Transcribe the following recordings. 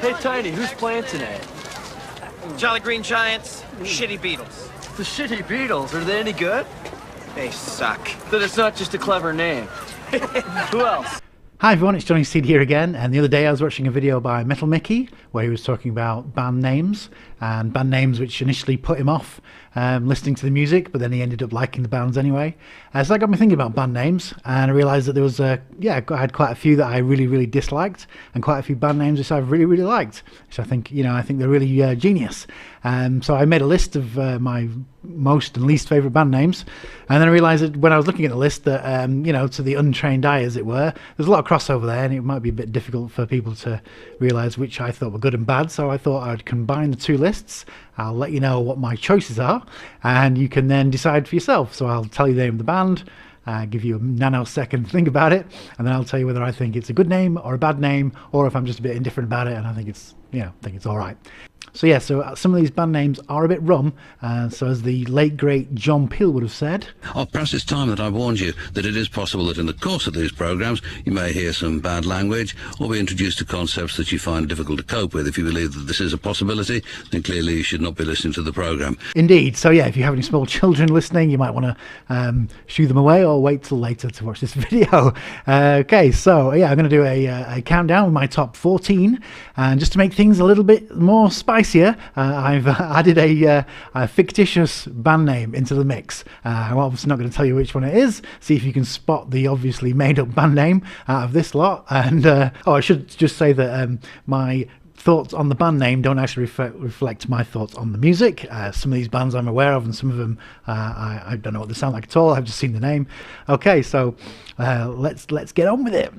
Hey, Tiny, who's playing tonight? Jolly Green Giants, Shitty Beatles. The Shitty Beatles, are they any good? They suck. Then it's not just a clever name. Who else? Hi everyone, it's Johnny Seed here again, and the other day I was watching a video by Metal Mickey where he was talking about band names, and band names which initially put him off listening to the music, but then he ended up liking the bands anyway. So that got me thinking about band names, and I realised that there was, I had quite a few that I really disliked, and quite a few band names which I really liked, which I think they're really genius. So I made a list of my most and least favourite band names, and then I realised that when I was looking at the list that, to the untrained eye as it were, there's a lot of crossover there, and it might be a bit difficult for people to realise which I thought were good and bad, so I thought I'd combine the two lists. I'll let you know what my choices are, and you can then decide for yourself. So I'll tell you the name of the band, give you a nanosecond to think about it, and then I'll tell you whether I think it's a good name or a bad name, or if I'm just a bit indifferent about it and I think it's all right. So yeah, some of these band names are a bit rum, so as the late great John Peel would have said. Oh, perhaps it's time that I warned you that it is possible that in the course of these programmes you may hear some bad language or be introduced to concepts that you find difficult to cope with. If you believe that this is a possibility, then clearly you should not be listening to the programme. Indeed. So yeah, if you have any small children listening, you might want to shoo them away or wait till later to watch this video. Okay, so yeah, I'm going to do a countdown with my top 14, and just to make things a little bit more spicier, I've added a fictitious band name into the mix. I'm obviously not going to tell you which one it is. See if you can spot the obviously made-up band name out of this lot. And I should just say that my thoughts on the band name don't actually reflect my thoughts on the music. Some of these bands I'm aware of, and some of them I don't know what they sound like at all. I've just seen the name. Okay, so let's get on with it.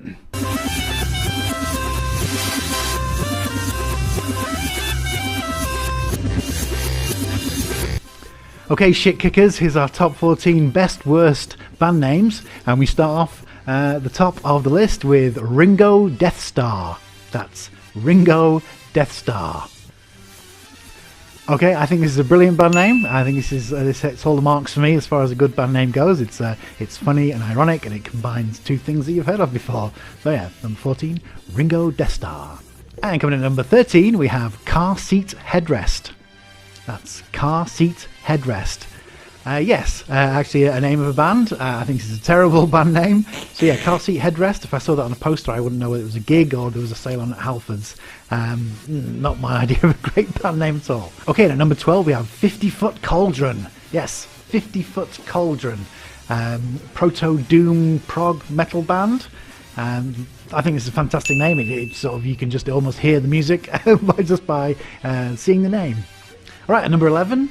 Okay, shit kickers, here's our top 14 best worst band names, and we start off at the top of the list with Ringo Death Star. That's Ringo Death Star. Okay, I think this is a brilliant band name. I think this hits all the marks for me as far as a good band name goes. It's funny and ironic, and it combines two things that you've heard of before. So yeah, number 14, Ringo Death Star. And coming in at number 13, we have Car Seat Headrest. That's Car Seat Headrest. Yes, actually a name of a band. I think this is a terrible band name. So yeah, Car Seat Headrest. If I saw that on a poster, I wouldn't know whether it was a gig or there was a sale on at Halfords. Not my idea of a great band name at all. Okay, at number 12 we have 50 Foot Cauldron. Yes, 50 Foot Cauldron. Proto-doom prog metal band. I think it's a fantastic name. It's sort of, you can just almost hear the music by seeing the name. Alright, at number 11,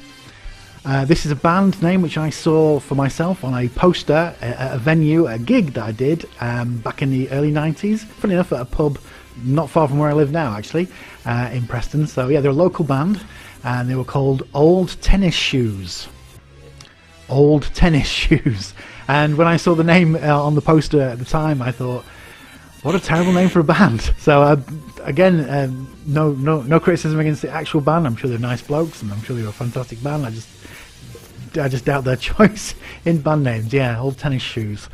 this is a band name which I saw for myself on a poster at a venue, a gig that I did back in the early 90s. Funny enough, at a pub not far from where I live now, actually, in Preston. So yeah, they're a local band, and they were called Old Tennis Shoes. Old Tennis Shoes. And when I saw the name on the poster at the time, I thought, what a terrible name for a band. So again, no criticism against the actual band. I'm sure they're nice blokes, and I'm sure they're a fantastic band. I just doubt their choice in band names. Yeah, Old Tennis Shoes.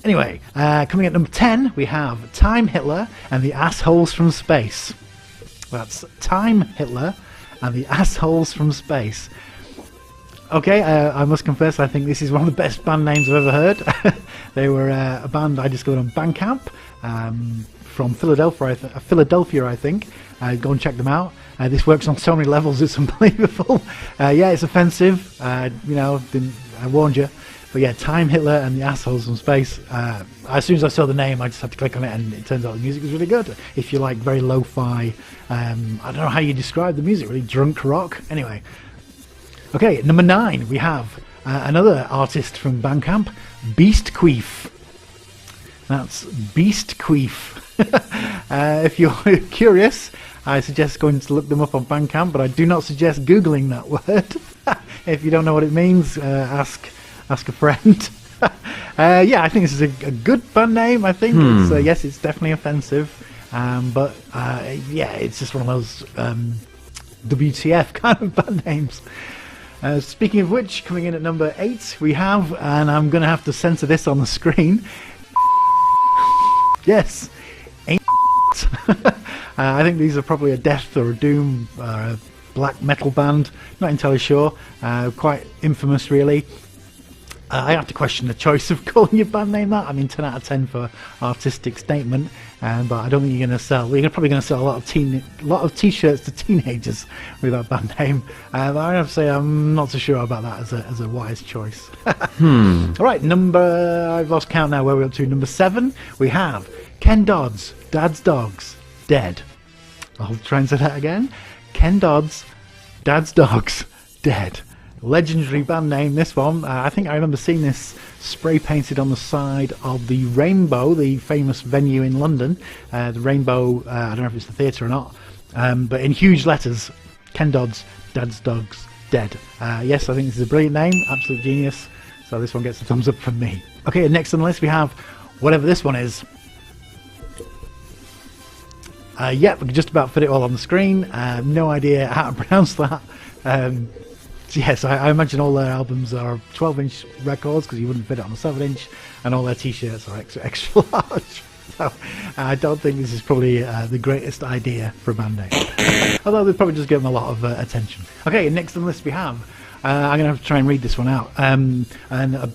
Anyway, coming at number 10, we have Time Hitler and the Assholes from Space. That's Time Hitler and the Assholes from Space. Okay, I must confess, I think this is one of the best band names I've ever heard. They were a band I discovered on Bandcamp from Philadelphia, I think. Go and check them out. This works on so many levels, it's unbelievable. Yeah, it's offensive. I warned you. But yeah, Time Hitler and the Assholes from Space. As soon as I saw the name, I just had to click on it, and it turns out the music was really good. If you like very lo-fi, I don't know how you describe the music, really drunk rock. Anyway. Okay, at number 9, we have another artist from Bandcamp, Beast Queef. That's Beast Queef. If you're curious, I suggest going to look them up on Bandcamp, but I do not suggest Googling that word. If you don't know what it means, ask a friend. Yeah, I think this is a good band name, I think. Yes, it's definitely offensive, but yeah, it's just one of those WTF kind of band names. Speaking of which, coming in at number 8, we have, and I'm going to have to censor this on the screen. Yes, ain't I think these are probably a death or a doom, black metal band. Not entirely sure. Quite infamous, really. I have to question the choice of calling your band name that. I mean, 10 out of 10 for artistic statement, but I don't think you're going to sell. You're probably going to sell a lot of t-shirts to teenagers with that band name. I have to say I'm not so sure about that as a wise choice. All right, I've lost count now. Where we're up to number 7. We have Ken Dodd's Dad's Dogs Dead. I'll try and say that again. Ken Dodd's Dad's Dogs Dead. Legendary band name, this one. I think I remember seeing this spray painted on the side of the Rainbow, the famous venue in London. The Rainbow, I don't know if it's the theatre or not, but in huge letters, Ken Dodd's Dad's Dogs Dead. Yes, I think this is a brilliant name, absolute genius. So this one gets a thumbs up from me. Okay, next on the list we have whatever this one is. Yep, we can just about fit it all on the screen. No idea how to pronounce that. Yes, I imagine all their albums are 12-inch records because you wouldn't fit it on a 7-inch, and all their t-shirts are extra large. So I don't think this is probably the greatest idea for a band name. Although they'd probably just give them a lot of attention. Okay, next on the list we have, I'm going to have to try and read this one out. And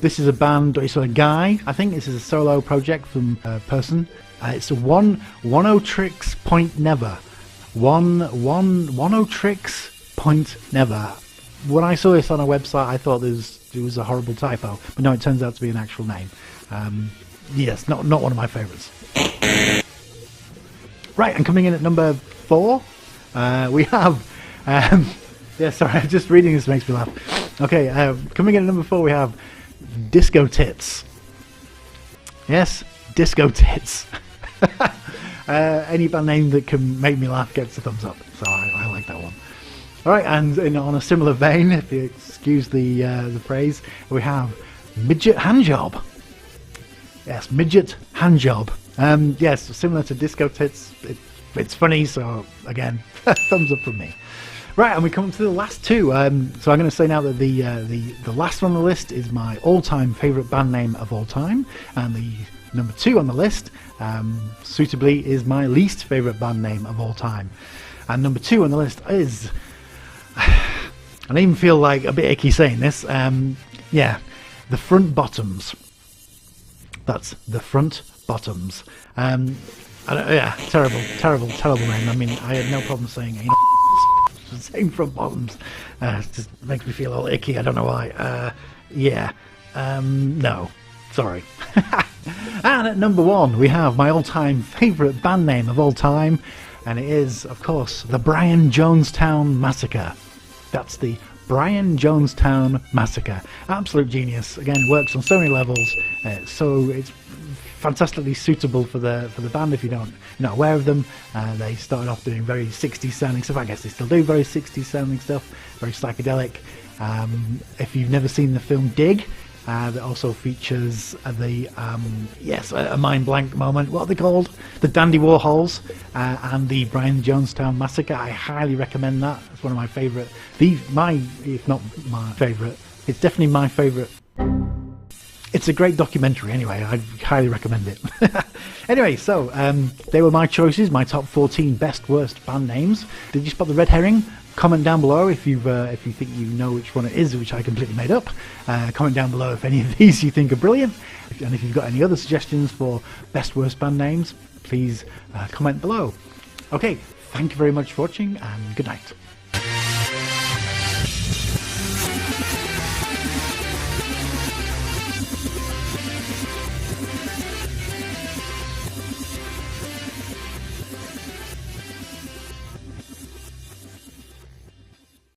this is a band, it's a guy, I think this is a solo project from a person. It's a one o tricks point never. One o tricks point never. When I saw this on a website, I thought it was a horrible typo, but no, it turns out to be an actual name. Yes, not one of my favourites. Right, and coming in at number 4, we have... yeah, sorry, just reading this makes me laugh. Okay, coming in at number 4, we have Disco Tits. Yes, Disco Tits. Any band name that can make me laugh gets a thumbs up, so I like that one. Alright, and on a similar vein, if you excuse the phrase, we have Midget Handjob. Yes, Midget Handjob. Yes, similar to Disco Tits. It's funny, so again, thumbs up from me. Right, and we come to the last two. So I'm going to say now that the last one on the list is my all-time favourite band name of all time, and the number 2 on the list, suitably, is my least favourite band name of all time. And number 2 on the list is... I even feel like a bit icky saying this. Yeah, the Front Bottoms. That's the Front Bottoms. Yeah, terrible name. I mean, I had no problem saying saying Front Bottoms. It just makes me feel all icky. I don't know why. Yeah, no, sorry. And at number 1, we have my all-time favourite band name of all time, and it is, of course, the Brian Jonestown Massacre. That's the Brian Jonestown Massacre. Absolute genius. Again, works on so many levels. So it's fantastically suitable for the band if you're not aware of them. They started off doing very 60s sounding stuff. I guess they still do very 60s sounding stuff. Very psychedelic. If you've never seen the film Dig, that also features a mind blank moment. What are they called? The Dandy Warhols and the Brian Jonestown Massacre. I highly recommend that. It's one of my favourite. If not my favourite, it's definitely my favourite. It's a great documentary anyway. I highly recommend it. Anyway, so they were my choices, my top 14 best worst band names. Did you spot the red herring? Comment down below if you think you know which one it is, which I completely made up. Comment down below if any of these you think are brilliant, and if you've got any other suggestions for best worst band names, please comment below. Okay, thank you very much for watching, and good night.